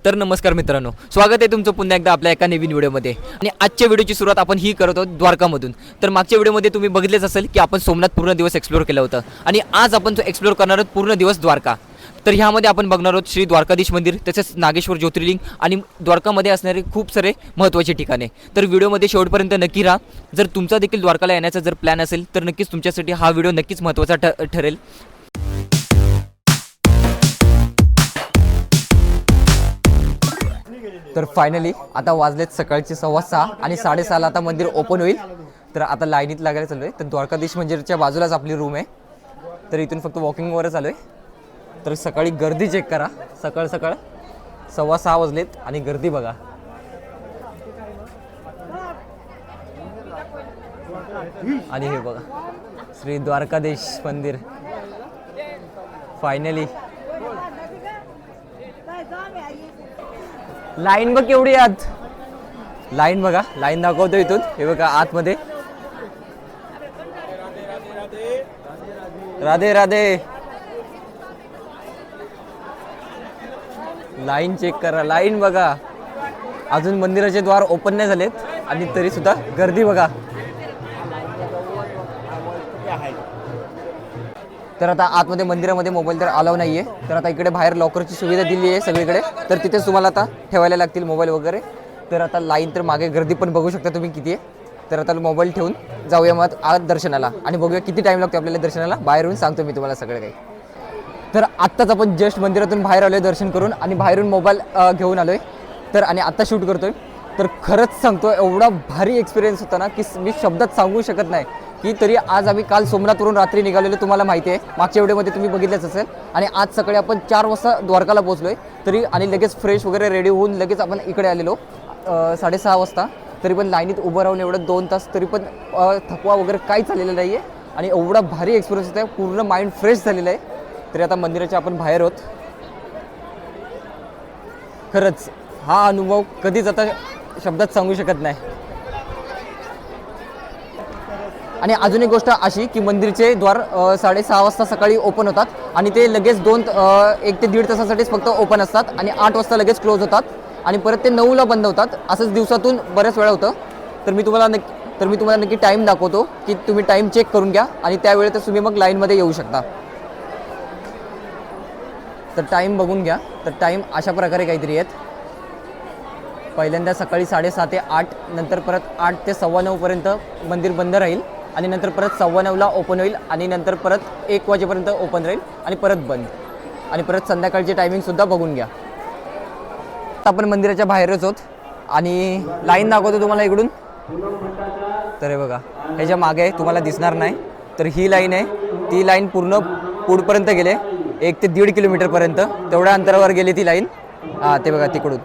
तर नमस्कार मित्रांनो, स्वागत आहे तुमचं पुन्हा एकदा आपल्या एका नवीन व्हिडिओमध्ये। आणि आजच्या व्हिडिओची सुरुवात आपण ही करत आहोत द्वारकामधून। तर मागच्या व्हिडिओमध्ये तुम्ही बघितलेच असेल की आपण सोमनाथ पूर्ण दिवस एक्सप्लोर केलं होतं आणि आज आपण एक्सप्लोर करणार आहोत पूर्ण दिवस द्वारका। तर ह्यामध्ये आपण बघणार आहोत श्री द्वारकाधीश मंदिर, तसेच नागेश्वर ज्योतिर्लिंग आणि द्वारकामध्ये असणारे खूप सारे महत्त्वाचे ठिकाणे। तर व्हिडिओमध्ये शेवटपर्यंत नक्की राहा। जर तुमचा देखील द्वारकाला येण्याचा जर प्लॅन असेल तर नक्कीच तुमच्यासाठी हा व्हिडिओ नक्कीच महत्त्वाचा ठरेल। तर फायनली आता वाजलेत सकाळचे 6:15 आणि 6:30ला आता मंदिर ओपन होईल। तर आता लाईनीत लागायला चालू आहे। तर द्वारकाधीश मंदिरच्या बाजूलाच आपली रूम आहे, तर इथून फक्त वॉकिंगवरच आलो आहे। तर सकाळी गर्दी चेक करा, सकाळ 6:15 वाजलेत आणि गर्दी बघा। आणि हे बघा श्री द्वारकाधीश मंदिर फायनली। लाईन बघ केवढी आत, लाईन बघा, लाईन दाखवतो इथून, हे बघा आतमध्ये। राधे राधे, लाईन चेक करा, लाईन बघा। अजून मंदिराचे द्वार ओपन नाही झालेत आणि तरी सुद्धा गर्दी बघा। तर आता आतमध्ये मंदिरामध्ये मोबाईल तर अलाव नाहीये। तर आता इकडे बाहेर लॉकरची सुविधा दिली आहे सगळीकडे, तर तिथेच तुम्हाला आता ठेवायला लागतील मोबाईल वगैरे। तर आता लाईन तर मागे गर्दी पण बघू शकता तुम्ही किती आहे। तर आता मोबाईल ठेवून जाऊया मग आत दर्शनाला आणि बघूया किती टाईम लागतो आपल्याला दर्शनाला। बाहेरून सांगतो मी तुम्हाला सगळं काही। तर आत्ताच आपण जस्ट मंदिरातून बाहेर आलोय दर्शन करून आणि बाहेरून मोबाईल घेऊन आलोय। तर आणि आत्ता शूट करतोय। तर खरंच सांगतो एवढा भारी एक्सपिरियन्स होता ना की मी शब्दात सांगू शकत नाही। की तरी आज आम्ही काल सोमनाथवरून रात्री निघालेलो, तुम्हाला माहिती आहे, मागच्या व्हिडिओमध्ये तुम्ही बघितलंच असेल। आणि आज सकाळी आपण 4 वाजता द्वारकाला पोहोचलोय तरी, आणि लगेच फ्रेश वगैरे रेडी होऊन लगेच आपण इकडे आलेलो 6:30 वाजता। तरी पण लाईनीत उभं राहून एवढं 2 तास तरी पण थकवा वगैरे काहीच झालेला नाही आहे आणि एवढा भारी एक्सपिरियन्स होता, पूर्ण माइंड फ्रेश झालेलं आहे। तरी आता मंदिराच्या आपण बाहेर आहोत। खरंच हा अनुभव कधीच आता शब्दात सांगू शकत नाही। आणि अजून एक गोष्ट अशी की मंदिरचे द्वार 6:30 वाजता सकाळी ओपन होतात आणि ते लगेच 1 ते 1.5 तासासाठीच फक्त ओपन असतात आणि 8 वाजता लगेच क्लोज होतात आणि परत ते 9ला बंद होतात। असंच दिवसातून बऱ्याच वेळा होतं। तर मी तुम्हाला नक्की टाईम दाखवतो की तुम्ही टाईम चेक करून घ्या आणि त्यावेळेतच तुम्ही मग लाईनमध्ये येऊ शकता। तर टाईम बघून घ्या। तर टाईम अशा प्रकारे काहीतरी आहेत। पहिल्यांदा सकाळी 7:30 ते 8, नंतर परत 8 ते 9:15 पर्यंत मंदिर बंद राहील आणि नंतर परत 9:15ला ओपन होईल आणि नंतर परत 1 वाजेपर्यंत ओपन राहील आणि परत बंद, आणि परत संध्याकाळची टायमिंगसुद्धा बघून घ्या। आपण मंदिराच्या बाहेरच आहोत आणि लाईन दाखवतो तुम्हाला इकडून। तर हे बघा ह्याच्या मागे तुम्हाला दिसणार नाही, तर ही लाईन आहे, ती लाईन पूर्ण पुढपर्यंत गेले 1 ते 1.5 किलोमीटरपर्यंत, तेवढ्या अंतरावर गेली ती लाईन। ते बघा तिकडून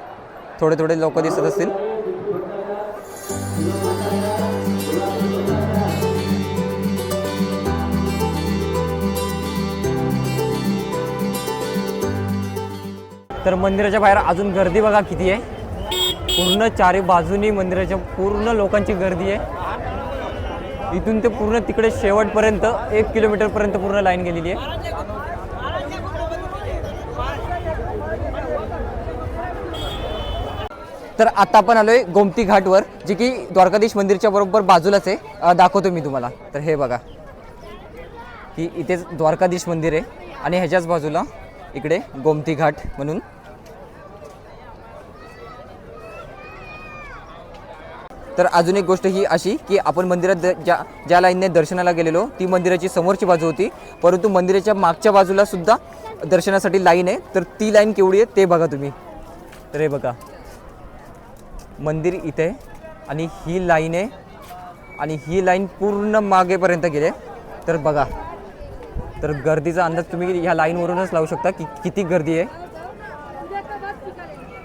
थोडे लोक दिसत असतील। तर मंदिराच्या बाहेर अजून गर्दी बघा किती आहे, पूर्ण चारी बाजूनी मंदिराच्या पूर्ण लोकांची गर्दी आहे। इथून ते पूर्ण तिकडे शेवटपर्यंत 1 किलोमीटरपर्यंत पूर्ण लाईन गेलेली आहे। तर आता आपण आलोय गोमती घाटवर, जे की द्वारकाधीश मंदिरच्या बरोबर बाजूलाच आहे। दाखवतो मी तुम्हाला। तर हे बघा की इथेच द्वारकाधीश मंदिर आहे आणि ह्याच्याच बाजूला इकडे गोमती घाट म्हणून। तर अजून एक गोष्ट ही अशी की आपण मंदिरात ज्या लाईनने दर्शनाला गेलेलो ती मंदिराची समोरची बाजू होती, परंतु मंदिराच्या मागच्या बाजूला सुद्धा दर्शनासाठी लाईन आहे। तर ती लाईन केवढी आहे ते बघा तुम्ही। तर हे बघा मंदिर इथे आणि ही लाईन आहे आणि ही लाईन पूर्ण मागेपर्यंत गेले। तर बघा, तर गर्दीचा अंदाज तुम्ही ह्या लाईनवरूनच लावू शकता की किती गर्दी आहे।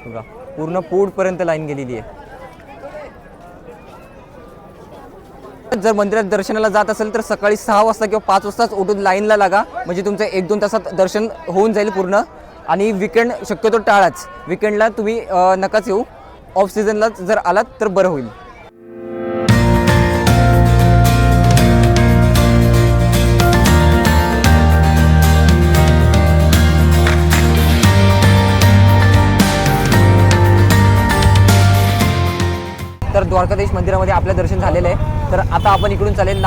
बघा पूर्ण पुढपर्यंत लाईन गेलेली आहे। जर मंदिरात दर्शनाला जात असेल तर सकाळी 6 वाजता किंवा 5 वाजताच उठून लाईनला लागा, म्हणजे तुमचं 1-2 तासात दर्शन होऊन जाईल पूर्ण। आणि विकेंड शक्यतो टाळाच, विकेंडला तुम्ही नकाच येऊ, ऑफ सीझनला जर आलात तर बरं होईल। तर द्वारकाधीश मंदिरामध्ये आपलं दर्शन झालेलं आहे. तर आता आपण इकडून चालेल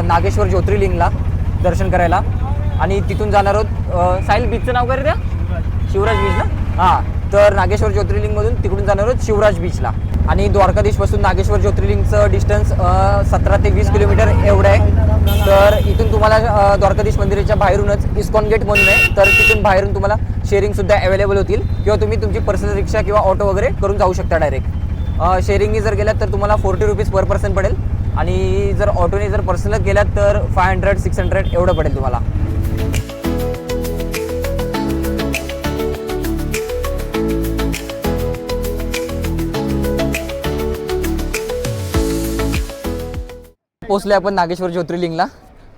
नागेश्वर ज्योतिर्लिंगला दर्शन करायला आणि तिथून जाणार आहोत. साहिल बीचचं नाव काय रे त्या? शिवराज बीच ना. हां, तर नागेश्वर ज्योतिर्लिंगमधून तिकडून जाणार आहोत शिवराज बीचला. आणि द्वारकाधीशपासून नागेश्वर ज्योतिर्लिंगचं डिस्टन्स 17 ते 20 किलोमीटर एवढं आहे. तर इथून तुम्हाला द्वारकाधीश मंदिराच्या बाहेरूनच इस्कॉन गेट म्हणून आहे, तर तिथून बाहेरून तुम्हाला शेअरिंगसुद्धा अवेलेबल होतील किंवा तुम्ही तुमची पर्सनल रिक्षा किंवा ऑटो वगैरे करून जाऊ शकता डायरेक्ट. शेअरिंगनी जर गेलात तर तुम्हाला 40 रुपीज पर पर्सन पडेल आणि जर ऑटोने जर पर्सनल गेलात तर 500-600 एवढं पडेल तुम्हाला. पोचले आपण नागेश्वर ज्योतिर्लिंगला.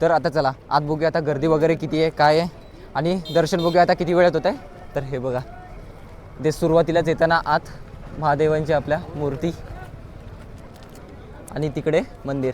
तर आता चला आत बघूया आता गर्दी वगैरे किती आहे काय आहे आणि दर्शन बघूया आता किती वेळात होत आहे. तर हे बघा, ते सुरुवातीलाच येताना आत महादेवांची आपल्या मूर्ती आणि तिकडे मंदिर.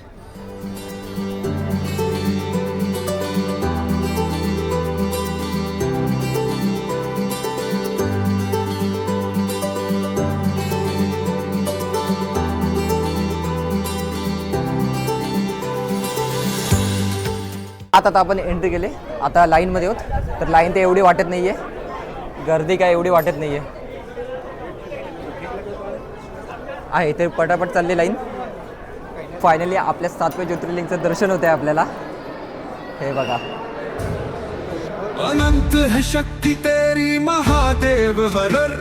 आता आपण एंट्री केली, आता लाईनमध्ये आहोत. तर लाईन ते एवढी वाटत नाही आहे, गर्दी काय एवढी वाटत नाही आहे ते पटापट चालली लाईन. फायनली आपल्या 7व्या ज्योतिर्लिंगचं दर्शन होतं आहे आपल्याला. हे बघा, अनंत है शक्ति तेरी महादेव वरर,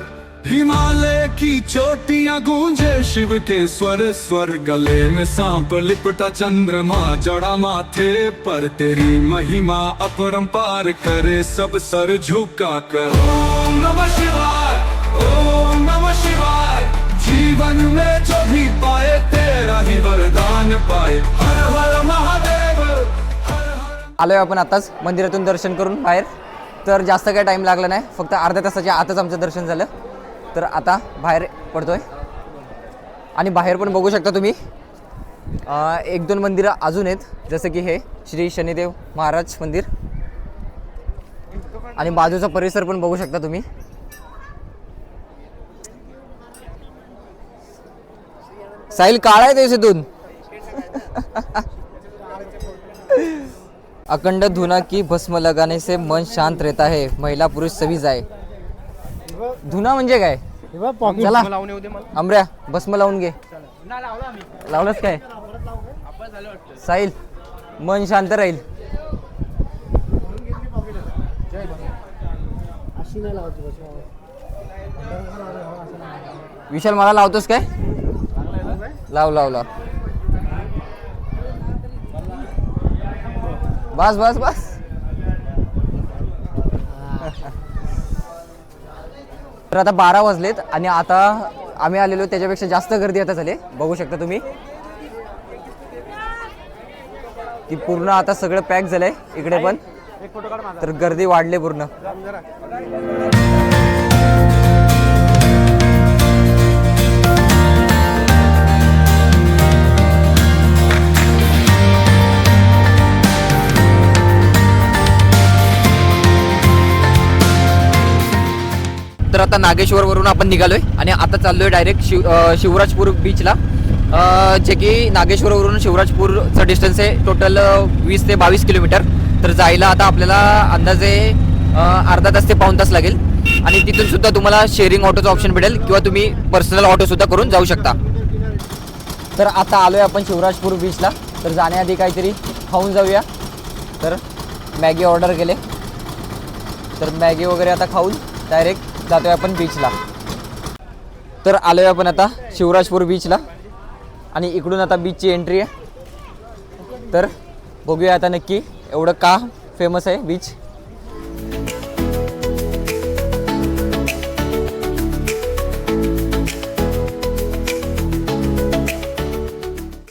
हिमालय की चोटियां गूंजे शिव के स्वर स्वर, गले में सांप लिपटा चंद्रमा जड़ा माथे पर, तेरी महिमा अपरंपार करे सब सर झुका कर. ओम नमः शिवाय, ओम नमः शिवाय, जीवन में जो भी पाए तेरा ही वरदान पाए. हर हर महादेव, हर हर. आलोय आपण आताच मंदिरातून दर्शन करून बाहेर. तर जास्त काही टाईम लागला नाही, फक्त अर्ध्या तासाच्या आतच आमचं दर्शन झालं. तर आता बाहेर पडतोय आणि बाहेर पण बघू शकता तुम्ही 1-2 मंदिरं अजून आहेत, जसं की हे श्री शनिदेव महाराज मंदिर आणि बाजूचा परिसर पण बघू शकता तुम्ही. साहिल काळा आहे ते इथून. अखंड धुना की भस्म लगाने से मन शांत रहता है, महिला पुरुष सभी जाए. धुना म्हणजे काय? चला आमऱ्या भस्म लावून घे. लावलंच काय साहिल? मन शांत राहील. विशाल मला लावतोस काय? लाव लाव लाव. बस बस बस. तर आता 12 वाजलेत आणि आता आम्ही आलेलो त्याच्यापेक्षा जास्त गर्दी आता झाली, बघू शकता तुम्ही की पूर्ण आता सगळं पॅक झालंय इकडे पण. तर गर्दी वाढली पूर्ण. तर आता नागेश्वरवरून आपण निघालोय आणि आता चाललोय डायरेक्ट शिवराजपूर बीचला, जे की नागेश्वरवरून शिवराजपूरचं डिस्टन्स आहे टोटल 20 ते 22 किलोमीटर. तर जायला आता आपल्याला अंदाजे अर्धा तास ते पाऊण तास लागेल आणि तिथून सुद्धा तुम्हाला शेअरिंग ऑटोचा ऑप्शन भेटेल किंवा तुम्ही पर्सनल ऑटो सुद्धा करून जाऊ शकता. तर आता आलोय आपण शिवराजपूर बीचला. तर जाण्याआधी काहीतरी खाऊन जाऊया. तर मॅगी ऑर्डर केले, तर मॅगी वगैरे आता खाऊन डायरेक्ट जातोय आपण बीचला. तर आलोय आपण आता शिवराजपूर बीचला आणि इकडून आता बीचची एंट्री आहे. तर बघूया आता नक्की एवढं का फेमस आहे बीच.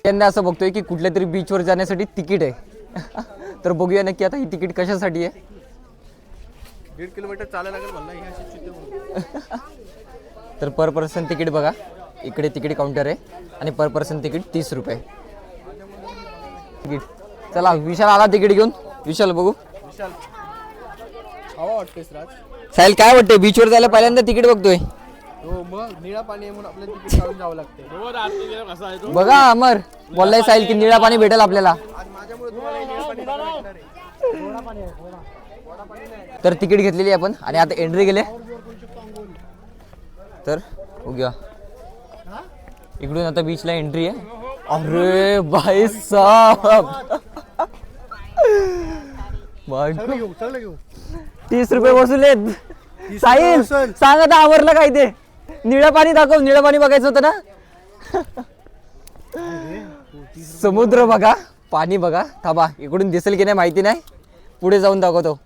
त्यांना असं बघतोय की कुठल्या तरी बीचवर जाण्यासाठी तिकीट आहे. तर बघूया नक्की आता ही तिकीट कशासाठी आहे. 1.5 किलोमीटर चालायला लागेल म्हणला. ही अशी चित्र. तर पर पर्सन तिकीट बघा, इकडे तिकीट काउंटर आहे आणि पर पर्सन तिकीट 30 रुपये तिकीट. चला विशाल आला तिकीट घेऊन. विशाल बघू. विशाल हवा वाटतेस राज. साहिल काय वाटते बीचवर जायला पहिल्यांदा तिकीट बघतोय? हो मग निळा पाणी आहे म्हणून आपल्याला तिकीट काढून जावं लागतं. बघा अमर बोललाय साहिल की निळा पाणी भेटेल आपल्याला. आज माझ्यामुळे तुम्हाला हे निळं पाणी भेटणार आहे. तर तिकीट घेतलेली आहे आपण आणि आता एंट्री गेले तर उग्या इकडून आता बीचला एंट्री आहे. अरे भाई साहब चांगलं घेऊ 30 रुपये वसूलेत. साहिल सांग आता आवरलं काय ते. निळं पाणी दाखव. निळं पाणी बघायचं होतं ना. समुद्र बघा पाणी बघा. थांबा इकडून दिसेल की नाही माहिती नाही. पुढे जाऊन दाखवतो.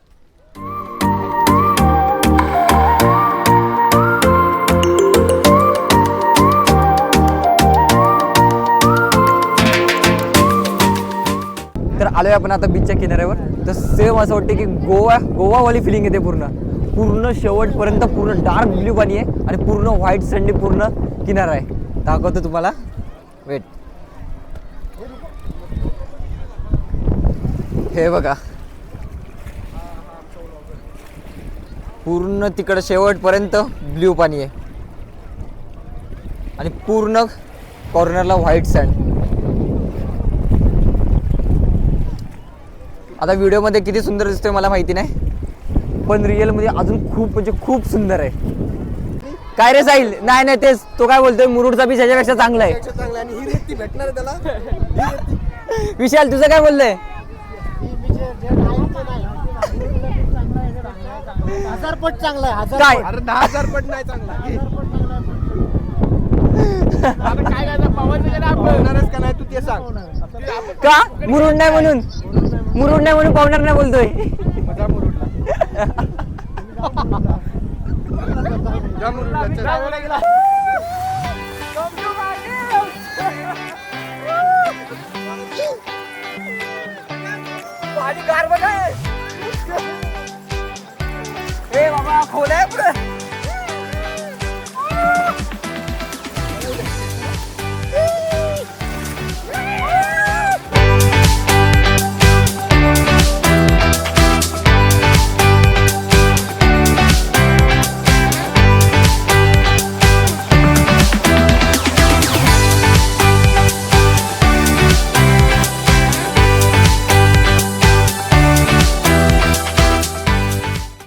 तर आलोय आपण आता बीचच्या किनाऱ्यावर. तर सेम असं वाटतं की गोवावाली फिलिंग येते. पूर्ण शेवटपर्यंत पूर्ण डार्क ब्ल्यू पाणी आहे आणि पूर्ण व्हाईट सँडी पूर्ण किनारा आहे. दाखवतो तुम्हाला. वेट हे बघा पूर्ण तिकडं शेवटपर्यंत ब्ल्यू पाणी आहे आणि पूर्ण कॉर्नरला व्हाईट सँड. आता व्हिडिओमध्ये किती सुंदर दिसतोय मला माहिती नाही पण रिअलमध्ये अजून खूप म्हणजे खूप सुंदर आहे. काय रे साहिल. नाही तेच तो काय बोलतोय मुरुडचा बीच ह्याच्यापेक्षा चांगला आहे. चांगलं आणि ही रेती भेटणार आहे त्याला. विशाल तुझं काय बोललंय. 1000 पट चांगला आहे. 1000 काय अरे 10,000 पट नाही चांगला. पावणारच का नाही तू ते सांग. का मुरुड नाही म्हणून पावणार नाही बोलतोय. जा मुरुडला. जा मुरुडला चल. पाणी गार बघा. ए बाबा खोलाय पुढे.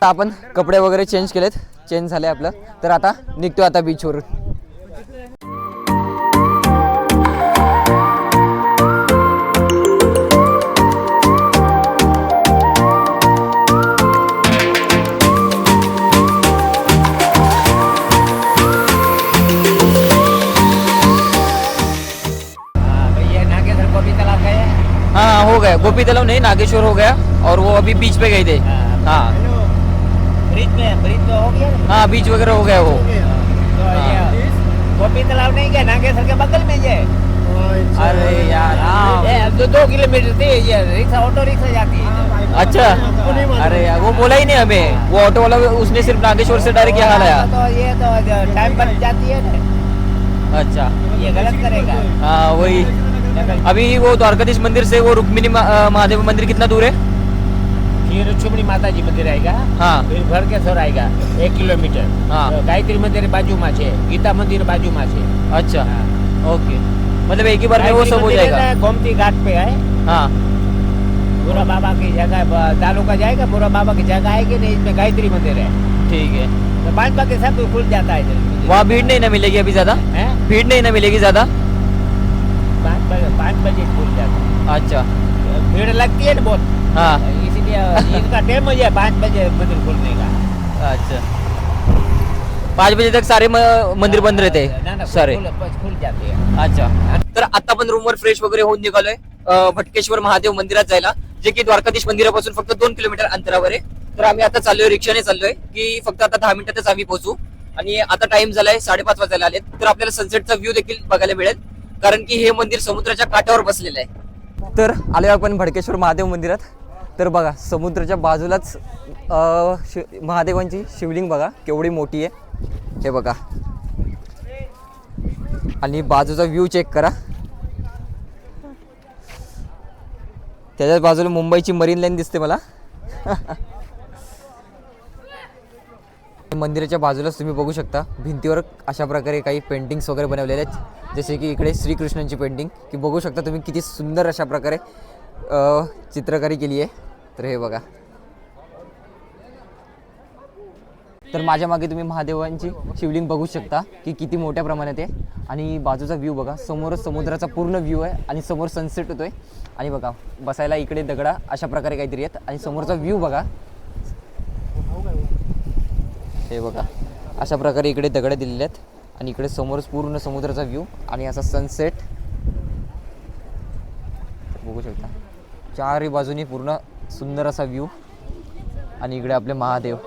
आपण कपडे वगैरे चेंज झाले आपलं. तर आता निघतो आता बीचवरून. हाँ हो गया. गोपी तालाब नहीं नागेश्वर हो गया और वो अभी बीच पे गए थे. हाँ ब्रिज तो हो गया ना? हाँ बीच वगैरह हो गया वो. तो ये गोपी तालाब नहीं गया नागेश्वर के बगल में ये. अरे यार हाँ. ये 2 किलोमीटर थी. ये रिक्शा ऑटो रिक्शा जाती है. अच्छा. अरे यार वो बोला ही नहीं हमें. वो ऑटो वाला उसने सिर्फ नागेश्वर से डायरेक्ट यहाँ लाया. तो ये तो टाइम बच जाती है ना. अच्छा ये गलत करेगा. हाँ वही. अभी वो द्वारकाधीश मंदिर से वो रुक्मिणी महादेव मंदिर कितना दूर है. फिर रुक्मिणी माता जी मंदिर आएगा. हाँ फिर भड़केश्वर आएगा 1 किलोमीटर. हाँ. तो गायत्री मंदिर बाजू में है. गीता मंदिर बाजू में है. अच्छा ओके. मतलब एक ही बार में वो सब हो जाएगा. गोमती घाट पे है. हाँ मुरा बाबा की जगह दालो का जाएगा. मुरा बाबा की जगह आएगी नहीं. इसमें गायत्री मंदिर है. ठीक है. तो 5 बजे सब खुल जाता है इधर. वहाँ भीड़ नहीं ना मिलेगी अभी ज्यादा. हैं? भीड़ नहीं ना मिलेगी ज्यादा. 5 बजे खुल जाता है. अच्छा भीड़ लगती है ना बहुत. हाँ इसलिए इनका टाइम है 5 बजे मंदिर खुलने का. अच्छा 5 बजे तक सारे मंदिर बंद रहते ना ना सारे. खुल जाते हैं. अच्छा. तर आता आपण रूमवर फ्रेश वगैरे होऊन निघालोय भटकेश्वर महादेव मंदिरात जायला, जे की द्वारकाधीश मंदिरापासून फक्त 2 किलोमीटर अंतरावर आहे. तर आम्ही आता चाललोय रिक्षाने चाललोय की फक्त आता 10 मिनिटातच आम्ही पोहोचू. आणि आता टाइम झालाय 5:30 वाजायला आलेत. तर आपल्याला सनसेटचा व्ह्यू देखील बघायला मिळेल कारण की हे मंदिर समुद्राच्या काठावर बसलेलं आहे. तर आलोय आपण भटकेश्वर महादेव मंदिरात. तर बघा समुद्राच्या बाजूलाच महादेवांची शिवलिंग बघा केवढी मोठी आहे. हे बघा आणि बाजूचा व्ह्यू चेक करा. त्याच्याच बाजूला मुंबईची मरीन लाईन दिसते मला. मंदिराच्या बाजूलाच तुम्ही बघू शकता भिंतीवर अशा प्रकारे काही पेंटिंग्स वगैरे बनवलेले आहेत, जसे की इकडे श्रीकृष्णांची पेंटिंग की बघू शकता तुम्ही किती सुंदर अशा प्रकारे चित्रकारी केली आहे. तर हे बघा. तर माझ्या मागे तुम्ही महादेवांची शिवलिंग बघू शकता की किती मोठ्या प्रमाणात आहे आणि बाजूचा व्ह्यू बघा, समोरच समुद्राचा पूर्ण व्ह्यू आहे आणि समोर सनसेट होतोय आणि बघा बसायला इकडे दगडा अशा प्रकारे काहीतरी आहेत आणि समोरचा व्ह्यू बघा. हे बघा अशा प्रकारे इकडे दगड दिलेले आहेत आणि इकडे समोरच पूर्ण समुद्राचा व्ह्यू आणि असा सनसेट बघू शकता. चारही बाजूनी पूर्ण सुंदर असा व्ह्यू आणि इकडे आपले महादेव.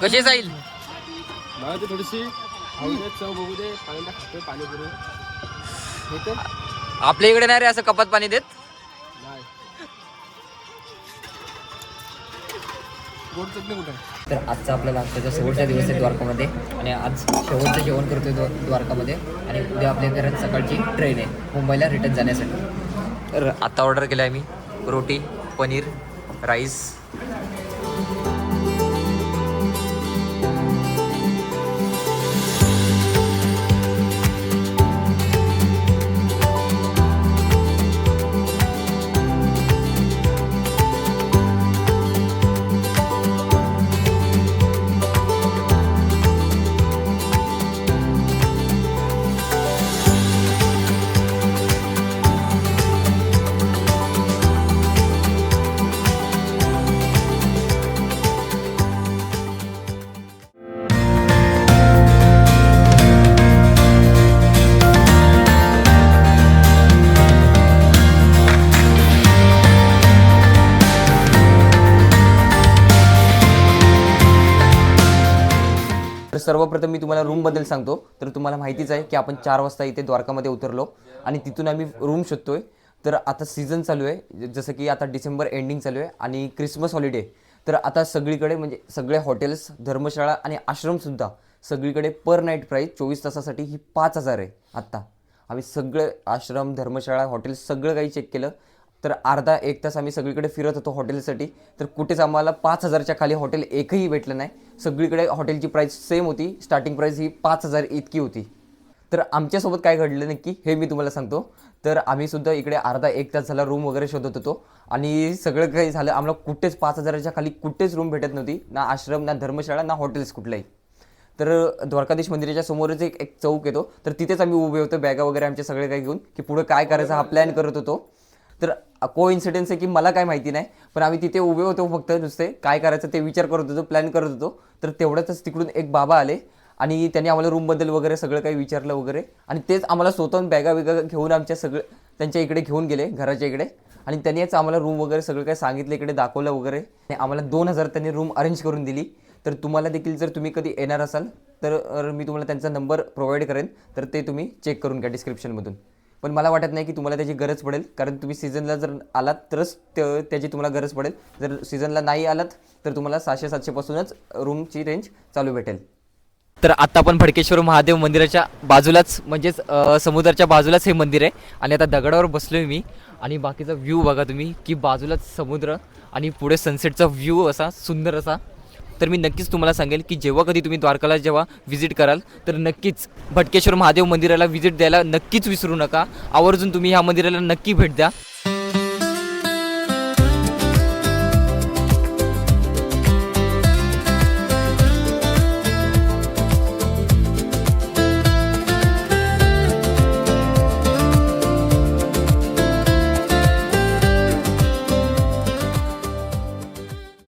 कसे जाईल मला ते थोडीशी चव बघू दे, पाण्याला खातोय पाणीपुरी हे तर आपल्या इकडे नाही रे असं कपात पाणी देत. नाही. गोड चटणी कुठे आहे? तर आजचा आपला नाश्त्याचा शेवटचा दिवस आहे द्वारकामध्ये आणि आज शेवटचं जेवण करतोय द्वारकामध्ये आणि उद्या आपल्या घरात सकाळची ट्रेन आहे मुंबईला रिटर्न जाण्यासाठी. तर आत्ता ऑर्डर केलं आहे मी रोटी, पनीर, राईस. तर सर्वप्रथम मी तुम्हाला रूमबद्दल सांगतो. तर तुम्हाला माहितीच आहे की आपण 4 वाजता इथे द्वारकामध्ये उतरलो आणि तिथून आम्ही रूम शोधतोय. तर आता सीझन चालू आहे, जसं की आता डिसेंबर एंडिंग चालू आहे आणि क्रिसमस हॉलिडे. तर आता सगळीकडे म्हणजे सगळे हॉटेल्स, धर्मशाळा आणि आश्रमसुद्धा सगळीकडे पर नाईट प्राईस 24 तासासाठी ही 5,000 आहे. आत्ता आम्ही सगळे आश्रम, धर्मशाळा, हॉटेल्स सगळं काही चेक केलं. तर अर्धा 1 तास आम्ही सगळीकडे फिरत होतो हॉटेलसाठी. तर कुठेच आम्हाला 5,000च्या खाली हॉटेल एकही भेटलं नाही. सगळीकडे हॉटेलची प्राईस सेम होती, स्टार्टिंग प्राईस ही 5,000 इतकी होती. तर आमच्यासोबत काय घडलं नक्की हे मी तुम्हाला सांगतो. तर आम्ही सुद्धा इकडे अर्धा 1 तास झाला रूम वगैरे शोधत होतो आणि सगळं काही झालं. आम्हाला कुठेच 5,000च्या खाली कुठेच रूम भेटत नव्हती, ना आश्रम, ना धर्मशाळा, ना हॉटेल्स कुठलाही. तर द्वारकाधीश मंदिराच्या समोरच एक चौक येतो, तर तिथेच आम्ही उभे होतो बॅगा वगैरे आमचे सगळे काही घेऊन की पुढे काय करायचं हा प्लॅन करत होतो. तर कोइन्सिडन्स आहे की मला काय माहिती नाही, पण आम्ही तिथे उभे होतो फक्त नुसते काय करायचं ते विचार करत होतो, प्लॅन करत होतो. तर तेवढ्यातच तिकडून एक बाबा आले आणि त्यांनी आम्हाला रूमबद्दल वगैरे सगळं काही विचारलं वगैरे आणि तेच आम्हाला स्वतःहून बॅगा घेऊन आमच्या त्यांच्या इकडे घेऊन गेले घराच्या इकडे आणि त्यांनीच आम्हाला रूम वगैरे सगळं काही सांगितलं, इकडे दाखवलं वगैरे. आणि आम्हाला 2,000 त्यांनी रूम अरेंज करून दिली. तर तुम्हाला देखील जर तुम्ही कधी येणार असाल तर मी तुम्हाला त्यांचा नंबर प्रोव्हाइड करेन, तर ते तुम्ही चेक करून घ्या डिस्क्रिप्शनमधून. पण मला वाटत नाही की तुम्हाला त्याची गरज पडेल, कारण तुम्ही सीझनला जर आलात तरच त्याची तुम्हाला गरज पडेल. जर सीझनला नाही आलात तर तुम्हाला 600-700 पासूनच रूमची रेंज चालू भेटेल. तर आता आपण भडकेश्वर महादेव मंदिराच्या बाजूलाच म्हणजेच समुद्राच्या बाजूलाच हे मंदिर आहे आणि आता दगडावर बसलोय मी आणि बाकीचा व्ह्यू बघा तुम्ही की बाजूलाच समुद्र आणि पुढे सनसेटचा व्ह्यू असा सुंदर असा. तर मी नक्कीच तुम्हाला सांगेल की जेव्हा कधी तुम्ही द्वारकाला जेव्हा व्हिजिट कराल तर नक्कीच भटकेश्वर महादेव मंदिराला व्हिजिट द्यायला नक्कीच विसरू नका. आवर्जून तुम्ही ह्या मंदिराला नक्की भेट द्या.